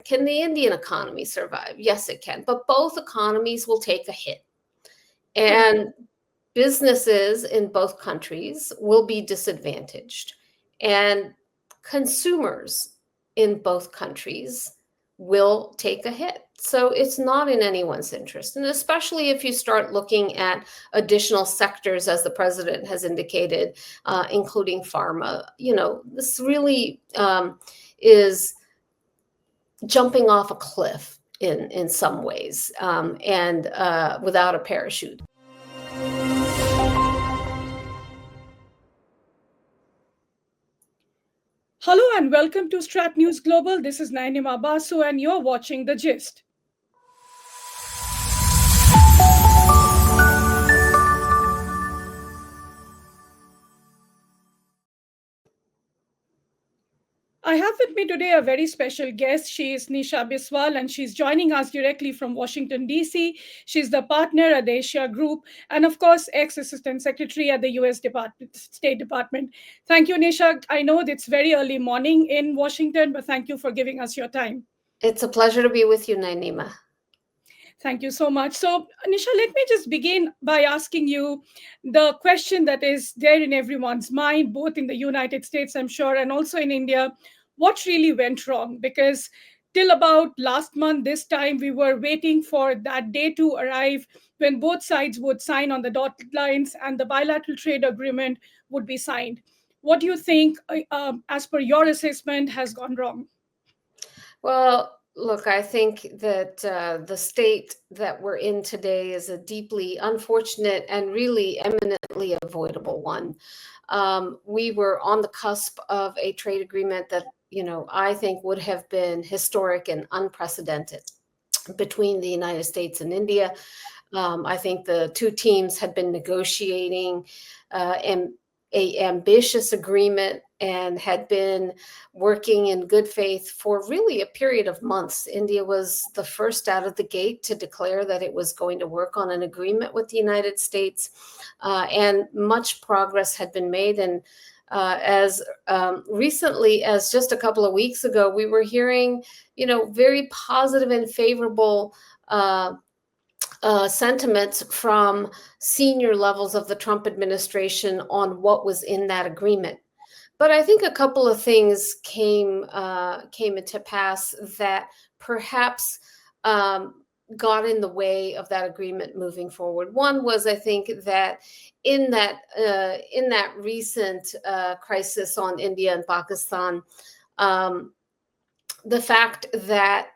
Can the Indian economy survive? Yes, it can, but both economies will take a hit. And businesses in both countries will be disadvantaged. And consumers in both countries will take a hit. So it's not in anyone's interest. And especially if you start looking at additional sectors, as the president has indicated, including pharma, this really is jumping off a cliff in some ways, and without a parachute. Hello and welcome to StratNewsGlobal. This is Nayanima Basu and you're watching The Gist. I have with me today a very special guest. She is Nisha Biswal and she's joining us directly from Washington, D.C. She's the partner at the Asia Group and, of course, ex-assistant secretary at the U.S. State Department. Thank you, Nisha. I know it's very early morning in Washington, but thank you for giving us your time. It's a pleasure to be with you, Nayanima. Thank you so much. So, Nisha, let me just begin by asking you the question that is there in everyone's mind, both in the United States, I'm sure, and also in India. What really went wrong? Because till about last month, this time, we were waiting for that day to arrive when both sides would sign on the dotted lines and the bilateral trade agreement would be signed. What do you think, as per your assessment, has gone wrong? Well, look, I think that the state that we're in today is a deeply unfortunate and really eminently avoidable one. We were on the cusp of a trade agreement that, I think would have been historic and unprecedented between the United States and India. I think the two teams had been negotiating an ambitious agreement and had been working in good faith for really a period of months. India was the first out of the gate to declare that it was going to work on an agreement with the United States, and much progress had been made. And as recently as just a couple of weeks ago, we were hearing, very positive and favorable sentiments from senior levels of the Trump administration on what was in that agreement. But I think a couple of things came into pass that perhaps got in the way of that agreement moving forward. One was, I think, that in that recent crisis on India and Pakistan, the fact that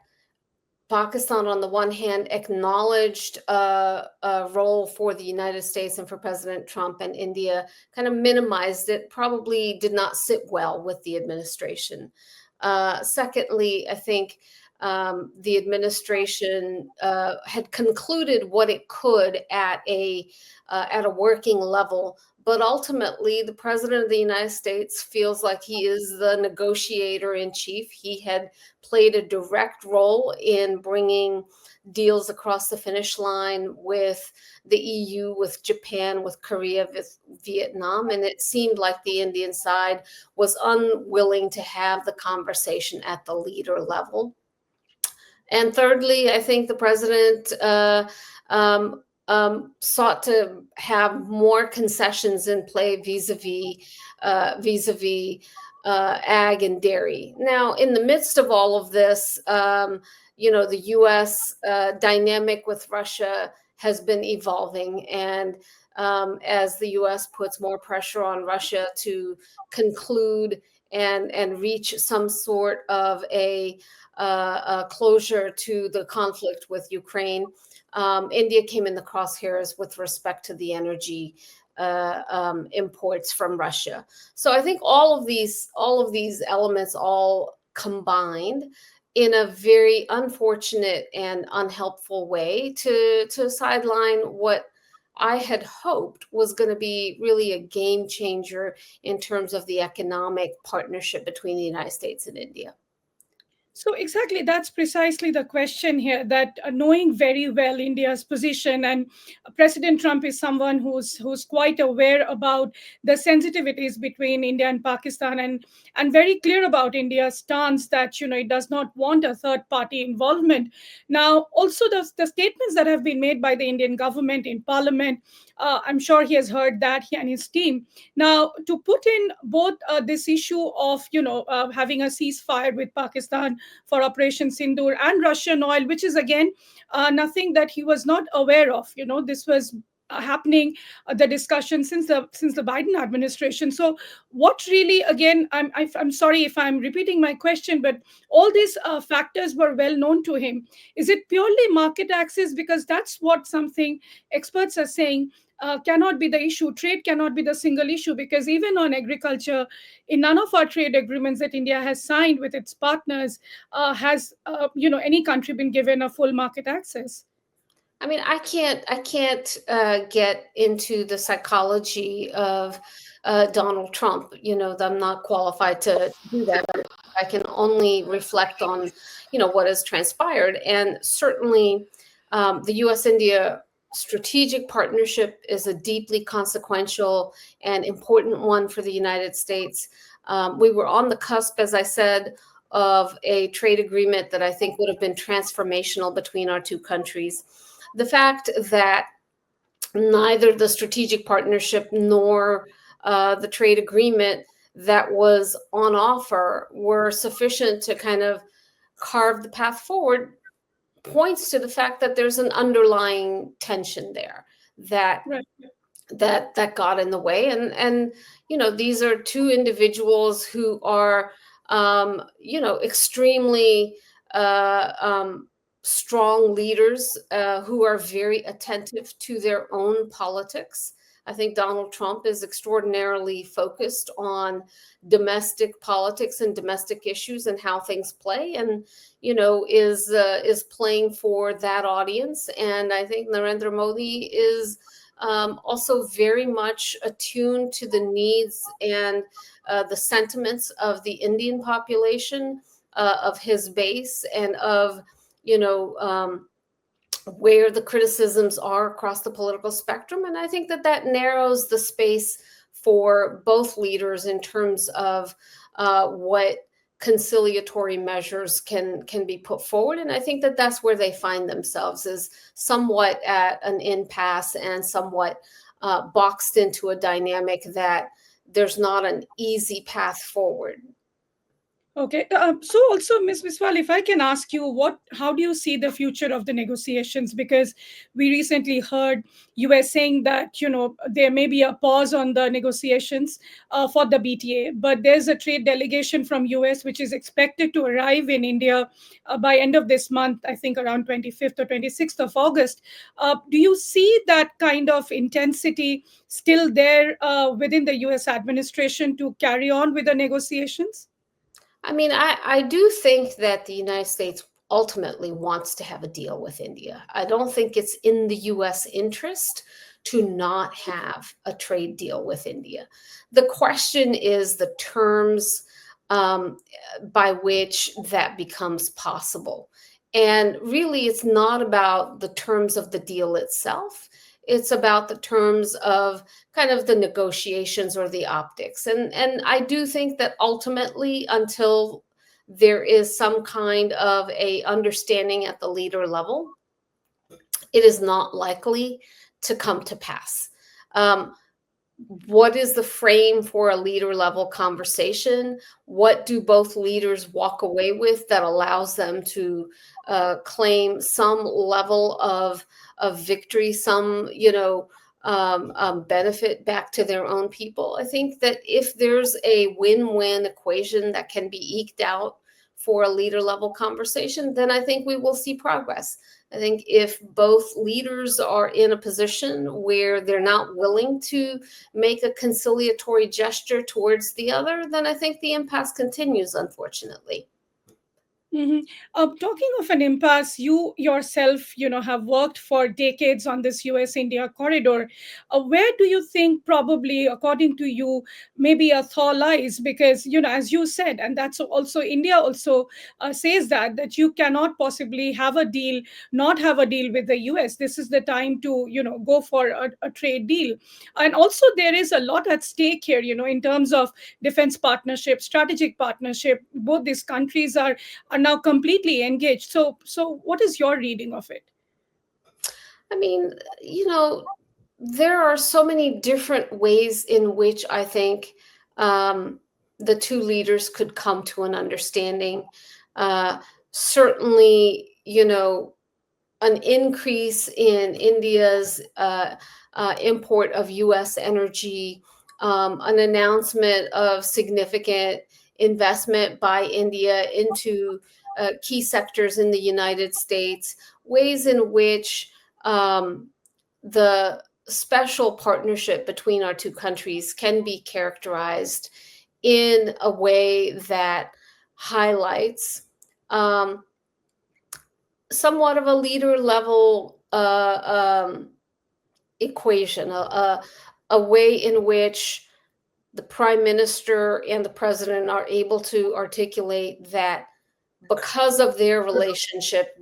Pakistan, on the one hand, acknowledged a role for the United States and for President Trump, and India kind of minimized it, probably did not sit well with the administration. Secondly, I think the administration had concluded what it could at a working level. But ultimately, the president of the United States feels like he is the negotiator in chief. He had played a direct role in bringing deals across the finish line with the EU, with Japan, with Korea, with Vietnam. And it seemed like the Indian side was unwilling to have the conversation at the leader level. And thirdly, I think the president sought to have more concessions in play vis-a-vis ag and dairy. Now, in the midst of all of this, the U.S. Dynamic with Russia has been evolving, and as the U.S. puts more pressure on Russia to conclude and reach some sort of a closure to the conflict with Ukraine, India came in the crosshairs with respect to the energy imports from Russia. So I think all of these elements all combined in a very unfortunate and unhelpful way to sideline what I had hoped was going to be really a game changer in terms of the economic partnership between the United States and India. So exactly, that's precisely the question here. That knowing very well India's position, and President Trump is someone who's quite aware about the sensitivities between India and Pakistan, and very clear about India's stance that it does not want a third party involvement. Now, also the statements that have been made by the Indian government in Parliament, I'm sure he has heard that, he and his team. Now, to put in both this issue of having a ceasefire with Pakistan for Operation Sindoor and Russian oil, which is again nothing that he was not aware of. This was happening, the discussion since the Biden administration. So, what really, again, I'm sorry if I'm repeating my question, but all these factors were well known to him. Is it purely market access? Because that's what something experts are saying. Cannot be the issue. Trade cannot be the single issue, because even on agriculture, in none of our trade agreements that India has signed with its partners has any country been given a full market access. I mean, I can't get into the psychology of Donald Trump. I'm not qualified to do that. I can only reflect on, what has transpired, and certainly the U.S. India strategic partnership is a deeply consequential and important one for the United States. We were on the cusp, as I said, of a trade agreement that I think would have been transformational between our two countries. The fact that neither the strategic partnership nor the trade agreement that was on offer were sufficient to kind of carve the path forward points to the fact that there's an underlying tension there that Right. that got in the way. And these are two individuals who are extremely strong leaders who are very attentive to their own politics. I think Donald Trump is extraordinarily focused on domestic politics and domestic issues and how things play, and is playing for that audience. And I think Narendra Modi is also very much attuned to the needs and the sentiments of the Indian population, of his base, and of you know where the criticisms are across the political spectrum. And I think that narrows the space for both leaders in terms of what conciliatory measures can be put forward. And I think that's where they find themselves, is somewhat at an impasse and somewhat boxed into a dynamic that there's not an easy path forward. Okay. So also, Ms. Biswal, if I can ask you, how do you see the future of the negotiations? Because we recently heard US saying that, there may be a pause on the negotiations for the BTA, but there's a trade delegation from US which is expected to arrive in India by end of this month, I think around 25th or 26th of August. Do you see that kind of intensity still there within the US administration to carry on with the negotiations? I mean, I do think that the United States ultimately wants to have a deal with India. I don't think it's in the US interest to not have a trade deal with India. The question is the terms by which that becomes possible. And really, it's not about the terms of the deal itself. It's about the terms of kind of the negotiations or the optics. And I do think that ultimately, until there is some kind of a understanding at the leader level, it is not likely to come to pass. What is the frame for a leader level conversation? What do both leaders walk away with that allows them to claim some level of victory, some benefit back to their own people? I think that if there's a win-win equation that can be eked out for a leader level conversation, then I think we will see progress. I think if both leaders are in a position where they're not willing to make a conciliatory gesture towards the other, then I think the impasse continues, unfortunately. Mhm. Talking of an impasse, you yourself, have worked for decades on this U.S. India corridor. Where do you think, probably, according to you, maybe a thaw lies? Because, as you said, and that's also India also says that you cannot possibly have a deal, not have a deal with the U.S. This is the time to, go for a trade deal. And also, there is a lot at stake here, in terms of defense partnership, strategic partnership. Both these countries are now completely engaged. So what is your reading of it? I mean, there are so many different ways in which I think um, the two leaders could come to an understanding. Uh, Certainly, an increase in India's import of U.S. energy, an announcement of significant investment by India into key sectors in the United States, ways in which um, the special partnership between our two countries can be characterized in a way that highlights um, somewhat of a leader level equation, a way in which the prime minister and the president are able to articulate that because of their relationship,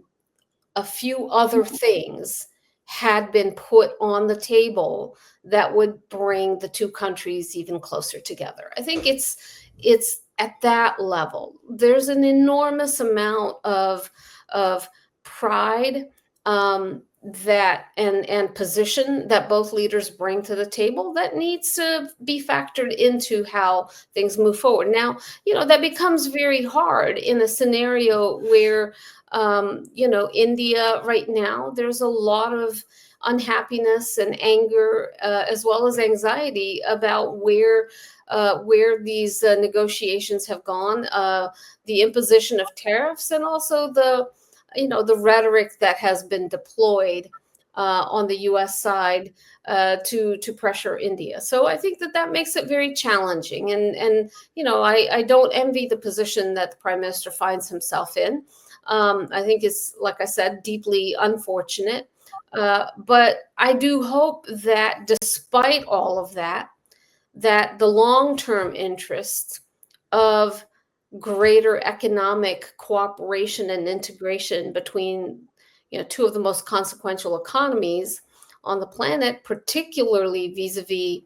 a few other things had been put on the table that would bring the two countries even closer together. I think it's at that level. There's an enormous amount of pride that and position that both leaders bring to the table that needs to be factored into how things move forward. Now, that becomes very hard in a scenario where India right now, there's a lot of unhappiness and anger, as well as anxiety about where these negotiations have gone, the imposition of tariffs, and also the rhetoric that has been deployed on the U.S. side to pressure India. So I think that makes it very challenging, and I don't envy the position that the Prime Minister finds himself in. I think it's, like I said, deeply unfortunate. But I do hope that despite all of that, that the long-term interests of greater economic cooperation and integration between two of the most consequential economies on the planet, particularly vis-a-vis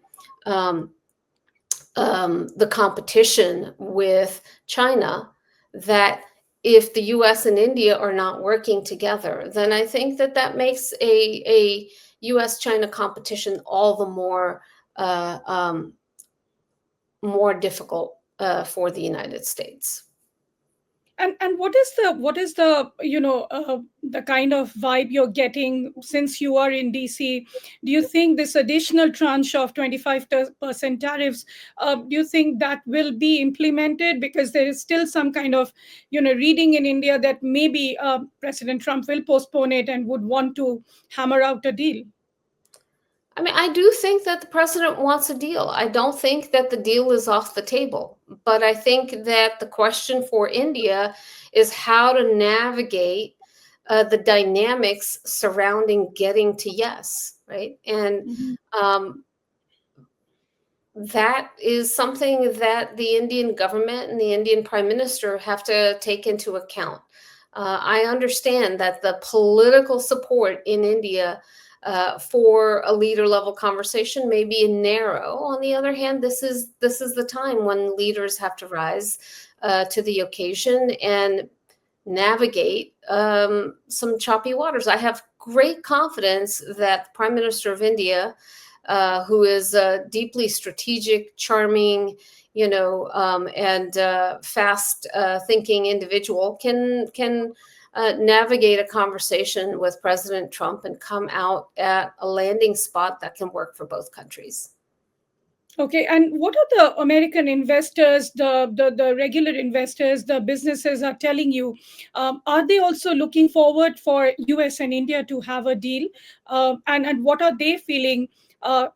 um, the competition with China, that if the U.S. and India are not working together, then I think that makes a U.S.-China competition all the more difficult for the United States. And what is the the kind of vibe you're getting since you are in DC? Do you think this additional tranche of 25% tariffs, do you think that will be implemented? Because there is still some kind of reading in India that maybe President Trump will postpone it and would want to hammer out a deal. I mean, I do think that the president wants a deal. I don't think that the deal is off the table. But I think that the question for India is how to navigate the dynamics surrounding getting to yes, right? And Mhm. um, that is something that the Indian government and the Indian prime minister have to take into account. I understand that the political support in India for a leader level conversation may be narrow. On the other hand, this is the time when leaders have to rise to the occasion and navigate some choppy waters. I have great confidence that the Prime Minister of India, who is a deeply strategic, charming, and fast thinking individual, can navigate a conversation with President Trump and come out at a landing spot that can work for both countries. Okay, and what are the American investors, the regular investors, the businesses are telling you? Are they also looking forward for US and India to have a deal? And what are they feeling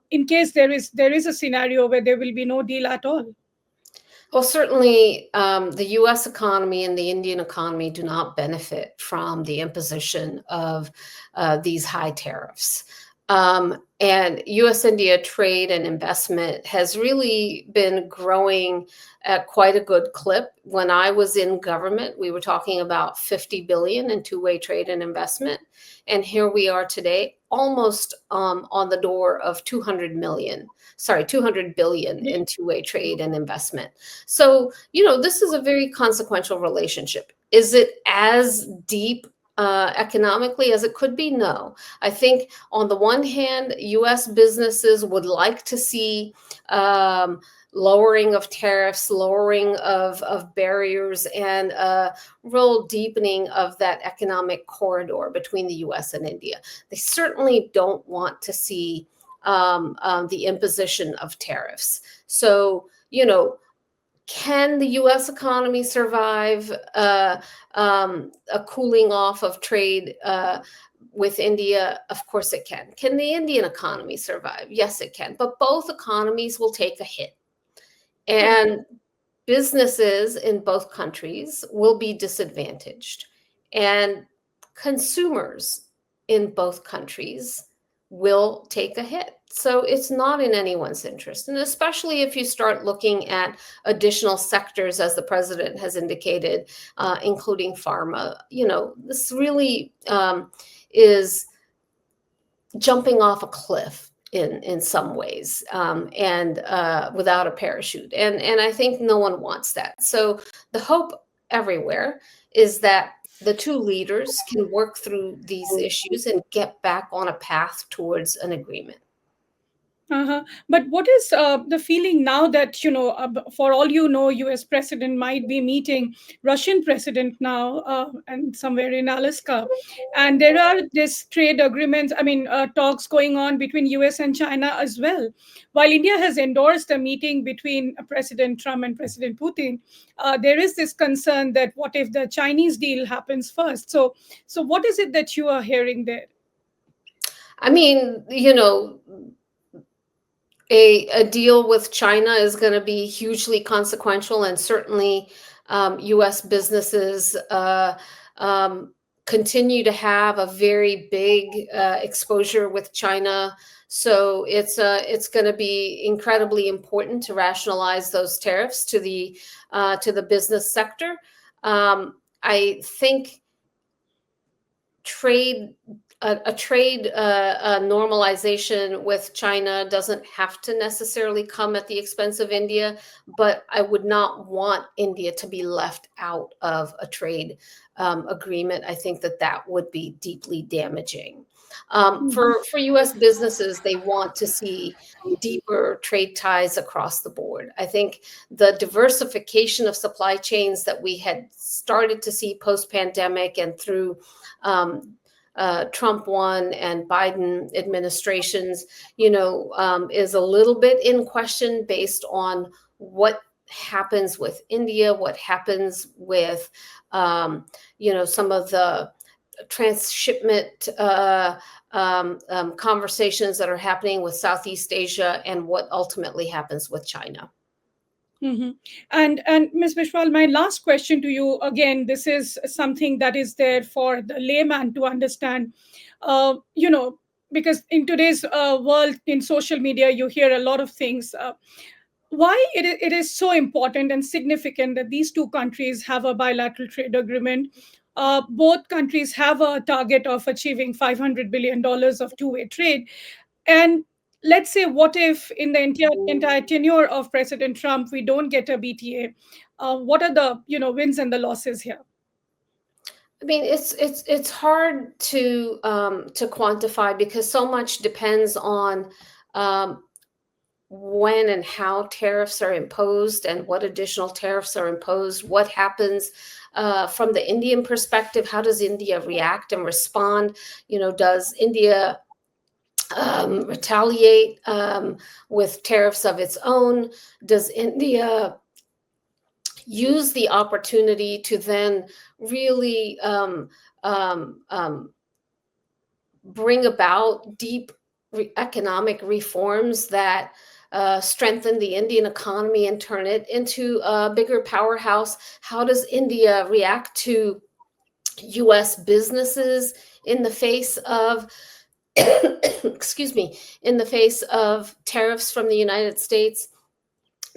in case there is a scenario where there will be no deal at all? Well, certainly, the U.S. economy and the Indian economy do not benefit from the imposition of these high tariffs. And U.S. India trade and investment has really been growing at quite a good clip. When I was in government, we were talking about 50 billion in two-way trade and investment. And here we are today, almost on the door of 200 billion in two-way trade and investment. So, this is a very consequential relationship. Is it as deep economically as it could be? No. I think on the one hand, US businesses would like to see lowering of tariffs, lowering of barriers, and a real deepening of that economic corridor between the US and India. They certainly don't want to see the imposition of tariffs. So, can the U.S. economy survive a cooling off of trade with India? Of course it can. Can the Indian economy survive? Yes, it can. But both economies will take a hit. And businesses in both countries will be disadvantaged. And consumers in both countries will take a hit. So it's not in anyone's interest. And especially if you start looking at additional sectors, as the president has indicated, including pharma, this really is jumping off a cliff in some ways, and without a parachute. And I think no one wants that. So the hope everywhere is that the two leaders can work through these issues and get back on a path towards an agreement. Uh-huh. But what is the feeling now that, for all you know, US president might be meeting Russian president now, and somewhere in Alaska. And there are this trade agreements, talks going on between US and China as well. While India has endorsed a meeting between President Trump and President Putin, there is this concern that what if the Chinese deal happens first? So what is it that you are hearing there? I mean, a deal with China is going to be hugely consequential, and certainly U.S. businesses continue to have a very big exposure with China. So it's going to be incredibly important to rationalize those tariffs to the business sector. I think trade a trade normalization with China doesn't have to necessarily come at the expense of India, but I would not want India to be left out of a trade agreement. I think that would be deeply damaging. For U.S. businesses, they want to see deeper trade ties across the board. I think the diversification of supply chains that we had started to see post-pandemic and through Trump 1 and Biden administrations, is a little bit in question based on what happens with India, what happens with, some of the transshipment conversations that are happening with Southeast Asia, and what ultimately happens with China. Mm-hmm. And Ms. Biswal, my last question to you, again, this is something that is there for the layman to understand. Because in today's world, in social media, you hear a lot of things. Why it is so important and significant that these two countries have a bilateral trade agreement. Both countries have a target of achieving $500 billion of two-way trade. And let's say, what if in the entire tenure of President Trump, we don't get a BTA? What are the wins and the losses here? I mean, it's hard to quantify, because so much depends on when and how tariffs are imposed and what additional tariffs are imposed. What happens from the Indian perspective? How does India react and respond? Does India retaliate with tariffs of its own? Does India use the opportunity to then really bring about deep economic reforms that strengthen the Indian economy and turn it into a bigger powerhouse? How does India react to U.S. businesses in the face of, excuse me, in the face of tariffs from the United States?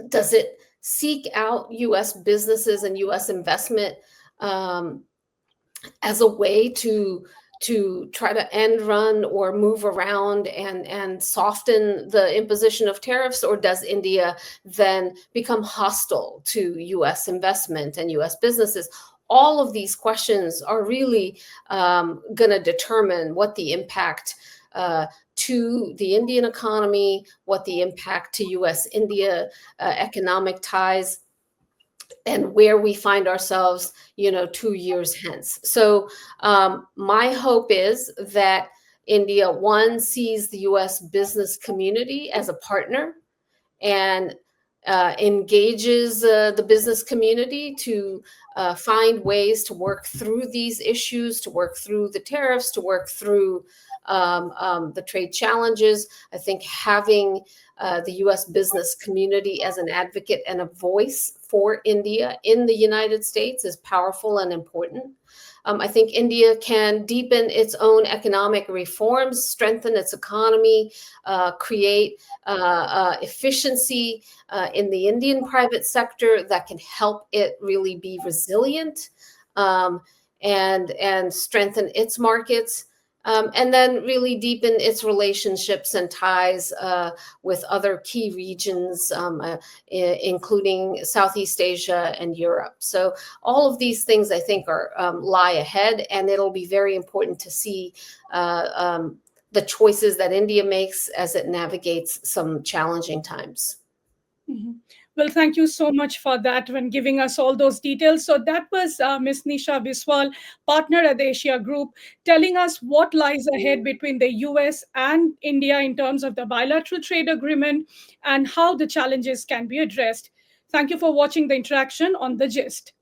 Does it seek out U.S. businesses and U.S. investment um, as a way to try to end run or move around and soften the imposition of tariffs? Or does India then become hostile to U.S. investment and U.S. businesses? All of these questions are really going to determine what the impact to the Indian economy, what the impact to U.S.-India economic ties, and where we find ourselves, 2 years hence. So my hope is that India, one, sees the U.S. business community as a partner and engages the business community to find ways to work through these issues, to work through the tariffs, to work through the trade challenges. I think having the U.S. business community as an advocate and a voice for India in the United States is powerful and important. I think India can deepen its own economic reforms, strengthen its economy, create efficiency in the Indian private sector that can help it really be resilient and strengthen its markets. And then really deepen its relationships and ties with other key regions, including Southeast Asia and Europe. So all of these things, I think, are lie ahead, and it'll be very important to see the choices that India makes as it navigates some challenging times. Mhm. Well, thank you so much for that when giving us all those details. So that was Ms. Nisha Biswal, partner at the Asia Group, telling us what lies ahead between the US and India in terms of the bilateral trade agreement and how the challenges can be addressed. Thank you for watching the interaction on The Gist.